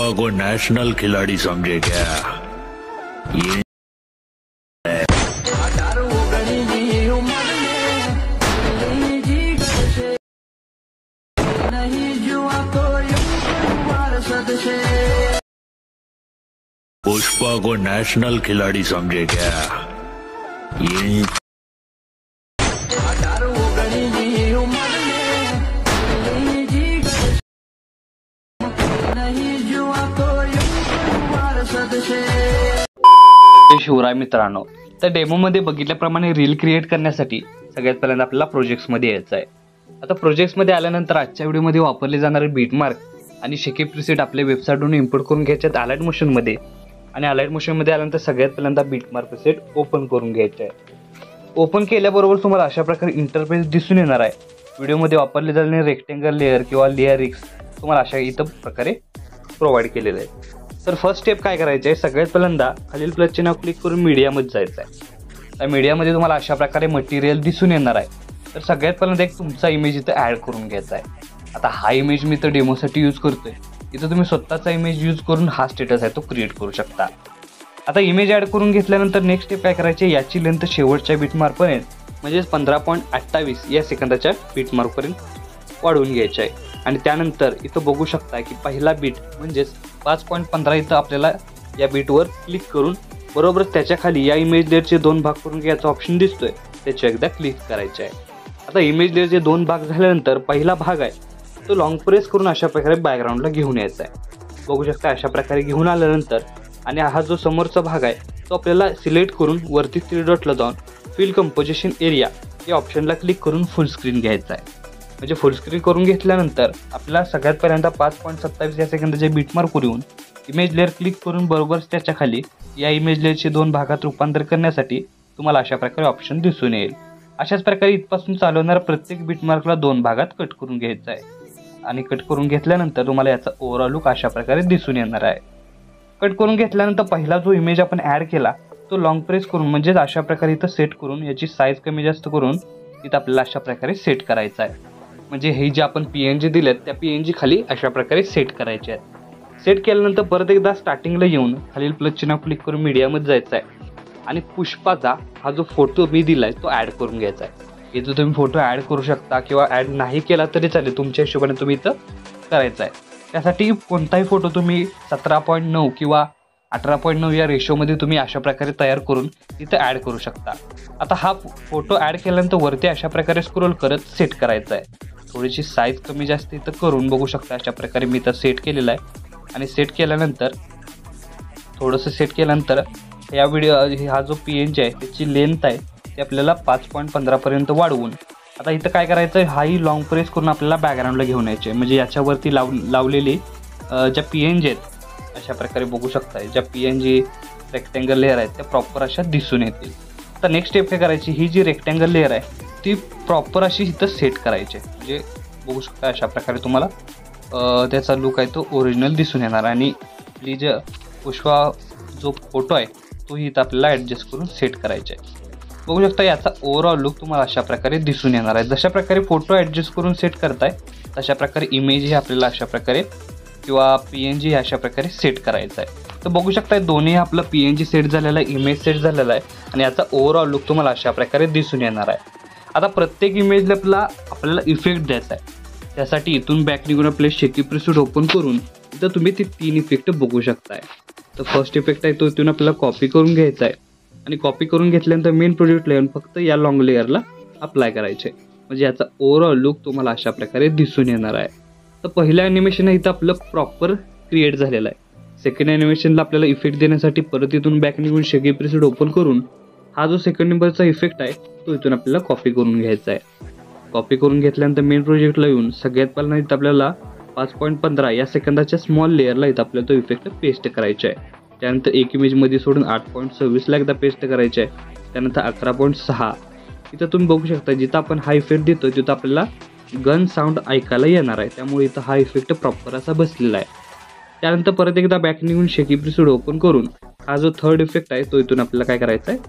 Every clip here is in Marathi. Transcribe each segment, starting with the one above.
पुष्पा को नेशनल खिलाड़ी समझे क्या? ये पुष्पा को नेशनल खिलाड़ी समझे क्या? ये शिवराय मित्रांनो, तर डेमो मध्ये बघितल्याप्रमाणे रील क्रिएट करण्यासाठी सगळ्यात पहिल्यांदा आपल्याला प्रोजेक्ट्स मध्ये यायचं आहे. आता प्रोजेक्ट्स मध्ये आल्यानंतर आजच्या व्हिडिओ मध्ये वापरले जाणारे बीटमार्क आणि शेकी प्रीसेट आपल्या वेबसाईटवरून इम्पोर्ट करून घ्यायचे आहेत अलाइट मोशन मध्ये. आणि अलाइट मोशन मध्ये आल्यानंतर सगळ्यात पहिल्यांदा बीटमार्क प्रीसेट ओपन करून घ्यायचे आहे. ओपन केल्याबरोबर तुम्हाला अशा प्रकारे इंटरफेस दिसून येणार आहे. व्हिडिओ मध्ये वापरले जाणारे रेक्टेंगल लेअर किंवा लेअर एक्स तुम्हाला अशा इथं प्रकारे प्रोव्हाइड केलेलं आहे. तर फर्स्ट स्टेप काय करायचं आहे, सगळ्यात पहिल्यांदा खालील प्लसचे नाव क्लिक करून मीडियामध्ये जायचं आहे. त्या मीडियामध्ये तुम्हाला अशा प्रकारे मटेरियल दिसून येणार आहे. तर सगळ्यात पहिल्यांदा एक तुमचा इमेज इथं ॲड करून घ्यायचा आहे. आता हा इमेज मी तर डेमोसाठी यूज करतोय. इथं तुम्ही स्वतःचा इमेज यूज करून हा स्टेटस आहे तो क्रिएट करू शकता. आता इमेज ॲड करून घेतल्यानंतर नेक्स्ट स्टेप काय करायचे, याची लेंथ शेवटच्या बीटमार्कपर्यंत म्हणजेच 15.28 या सेकंदाच्या बीटमार्कपर्यंत वाढवून घ्यायचे आहे. आणि त्यानंतर इथं बघू शकता की पहिला बीट म्हणजेच 5.15 इथं आपल्याला या बीटवर क्लिक करून बरोबर त्याच्या खाली या इमेज लेअरचे 2 भाग करून घ्यायचा ऑप्शन दिसतोय त्याचे एकदा क्लिक करायचे आहे. आता इमेज लेअरचे 2 भाग झाल्यानंतर पहिला भाग आहे तो लॉंग प्रेस करून अशा प्रकारे बॅकग्राऊंडला घेऊन यायचा आहे. बघू शकता अशा प्रकारे घेऊन आल्यानंतर आणि हा जो समोरचा भाग आहे तो आपल्याला सिलेक्ट करून वरती 3 डॉटला जाऊन फिल कंपोजिशन एरिया या ऑप्शनला क्लिक करून फुल स्क्रीन घ्यायचा आहे. म्हणजे फुल स्क्रीन करून घेतल्यानंतर आपल्याला सगळ्यात पहिल्यांदा 5.27 या सेकंदाचे बीटमार्कवर येऊन इमेज लेअर क्लिक करून बरोबर त्याच्या खाली या इमेज लेअरचे 2 भागात रूपांतर करण्यासाठी तुम्हाला अशा प्रकारे ऑप्शन दिसून येईल. अशाच प्रकारे इथपासून चालवणाऱ्या प्रत्येक बीटमार्कला 2 भागात कट करून घ्यायचा आहे. आणि कट करून घेतल्यानंतर तुम्हाला याचा ओव्हरऑल लुक अशा प्रकारे दिसून येणार आहे. कट करून घेतल्यानंतर पहिला जो इमेज आपण ॲड केला तो लॉंग प्रेस करून म्हणजेच अशा प्रकारे इथं सेट करून याची साईज कमी जास्त करून इथं आपल्याला अशा प्रकारे सेट करायचं आहे. म्हणजे हे जे आपण PNG दिलेत त्या PNG खाली अशा प्रकारे सेट करायचे आहेत. सेट केल्यानंतर परत एकदा स्टार्टिंगला येऊन खालील प्लस चिन्ह क्लिक करून मीडियामध्ये जायचं आहे आणि पुष्पाचा हा जो फोटो मी दिलाय तो ॲड करून घ्यायचा आहे. इथं तुम्ही फोटो ॲड करू शकता किंवा ॲड नाही केला तरी चालेल, तुमच्या हिशोबाने तुम्ही इथं करायचं आहे. त्यासाठी कोणताही फोटो तुम्ही 17.9 किंवा 18.9 या रेशोमध्ये तुम्ही अशा प्रकारे तयार करून इथं ॲड करू शकता. आता हा फोटो ॲड केल्यानंतर वरती अशा प्रकारे स्क्रोल करत सेट करायचा आहे. थोडीशी साईज कमी जास्त इथं करून बघू शकता अशा प्रकारे मी इथं सेट केलेला आहे. आणि सेट केल्यानंतर थोडंसं सेट केल्यानंतर या हा जो PNG आहे त्याची लेंथ आहे ती आपल्याला 5.15 पर्यंत वाढवून आता इथं काय करायचं आहे, हाही लॉंग प्रेस करून आपल्याला बॅकग्राऊंडला घेऊन यायचे. म्हणजे याच्यावरती लावलेली ज्या PNG आहेत अशा प्रकारे बघू शकता ज्या PNG रेक्टेंगल लेअर आहेत त्या प्रॉपर अशा दिसून येतील. तर नेक्स्ट स्टेप काय करायची, ही जी रेक्टेंगल लेअर आहे ती प्रॉपर अशी इथं सेट करायची. म्हणजे बघू शकता अशा प्रकारे तुम्हाला त्याचा लुक आहे तो ओरिजिनल दिसून येणार. आणि आपली जे पुष्पा जो फोटो आहे तो इथं आपल्याला ॲडजस्ट करून सेट करायचा आहे. बघू शकता याचा ओव्हरऑल लुक तुम्हाला अशा प्रकारे दिसून येणार आहे. जशा प्रकारे फोटो ॲडजस्ट करून सेट करताय तशा प्रकारे इमेज ही आपल्याला अशा प्रकारे किंवा PNG अशा प्रकारे सेट करायचं आहे. तर बघू शकता दोन्ही आपलं PNG सेट झालेला आहे, इमेज सेट झालेला आहे आणि याचा ओव्हरऑल लुक तुम्हाला अशा प्रकारे दिसून येणार आहे. आता प्रत्येक इमेजला आपल्याला इफेक्ट द्यायचा आहे. त्यासाठी इथून बॅक निघून आपले शेकी प्रीसेट ओपन करून इथं तुम्ही ते 3 इफेक्ट बघू शकताय. तर फर्स्ट इफेक्ट आहे तो इथून आपल्याला कॉपी करून घ्यायचा आहे आणि कॉपी करून घेतल्यानंतर मेन प्रोजेक्ट लेअर फक्त या लॉंग लेअरला अप्लाय करायचे. म्हणजे याचा ओव्हरऑल लुक तुम्हाला अशा प्रकारे दिसून येणार आहे. तर पहिलं ॲनिमेशन इथं आपलं प्रॉपर क्रिएट झालेलं आहे. सेकंड ॲनिमेशनला आपल्याला इफेक्ट देण्यासाठी परत इथून बॅक निघून शेकी प्रीसेट ओपन करून हा जो सेकंड नंबरचा इफेक्ट आहे तो इथून आपल्याला कॉपी करून घ्यायचा आहे. कॉपी करून घेतल्यानंतर मेन प्रोजेक्टला येऊन सगळ्यात पहिल्यांदा इथं आपल्याला 5.15 या सेकंदाच्या स्मॉल लेअरला इथं आपल्याला तो इफेक्ट पेस्ट करायचा आहे. त्यानंतर एक इमेजमध्ये सोडून 8.26ला एकदा पेस्ट करायचं आहे. त्यानंतर 11.6 इथं तुम्ही बघू शकता जिथं आपण हा इफेक्ट देतो तिथं आपल्याला गन साऊंड ऐकायला येणार आहे. त्यामुळे इथं हा इफेक्ट प्रॉपर असा बसलेला आहे. त्यानंतर परत एकदा बॅक निघून शेकी प्रीसेट ओपन करून हा जो थर्ड इफेक्ट आहे तो इथून आपल्याला काय करायचा आहे,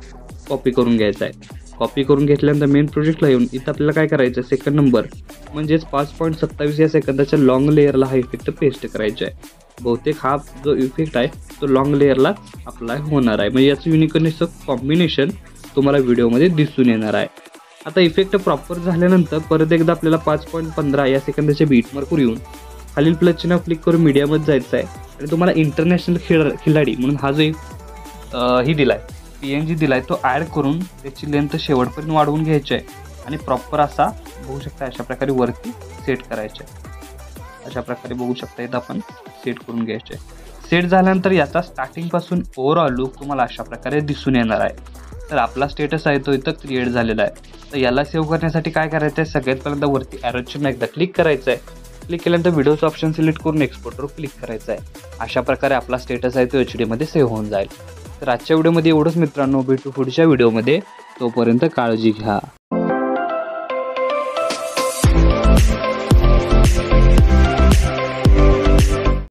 कॉपी करून घ्यायचा आहे. कॉपी करून घेतल्यानंतर मेन प्रोजेक्टला येऊन इथं आपल्याला काय करायचं आहे, सेकंड नंबर म्हणजेच 5.27 या सेकंदाच्या लॉंग लेअरला हा इफेक्ट पेस्ट करायचा आहे. बहुतेक हा जो इफेक्ट आहे तो लॉंग लेअरला अप्लाय होणार आहे. म्हणजे याचं युनिकनेसचं कॉम्बिनेशन तुम्हाला व्हिडिओमध्ये दिसून येणार आहे. आता इफेक्ट प्रॉपर झाल्यानंतर परत एकदा आपल्याला 5.15 या सेकंदाच्या बीटमार्कवर येऊन खालील प्लस चिन्ह क्लिक करून मीडियामध्ये जायचं आहे आणि तुम्हाला इंटरनॅशनल खिलाडी म्हणून हा जो ही दिलाय PNG दिलाय तो ॲड करून त्याची लेंथ शेवटपर्यंत वाढवून घ्यायची आहे आणि प्रॉपर असा बघू शकता अशा प्रकारे वरती सेट करायचे आहे. अशा प्रकारे बघू शकता इथं आपण सेट करून घ्यायचे आहे. सेट झाल्यानंतर याचा स्टार्टिंगपासून ओव्हरऑल लुक तुम्हाला अशा प्रकारे दिसून येणार आहे. तर आपला स्टेटस आहे तो इथं क्रिएट झालेला आहे. तर याला सेव्ह करण्यासाठी काय करायचं आहे, सगळ्यात पहिल्यांदा वरती ॲरो चिन्ह एकदा क्लिक करायचं आहे. क्लिक केल्यानंतर व्हिडिओचं ऑप्शन सिलेक्ट करून एक्सपोर्टवर क्लिक करायचं आहे. अशा प्रकारे आपला स्टेटस आहे तो HD मध्ये सेव्ह होऊन जाईल. तर आजच्या व्हिडिओमध्ये एवढंच मित्रांनो, भेटू पुढच्या व्हिडिओमध्ये. तोपर्यंत काळजी घ्या.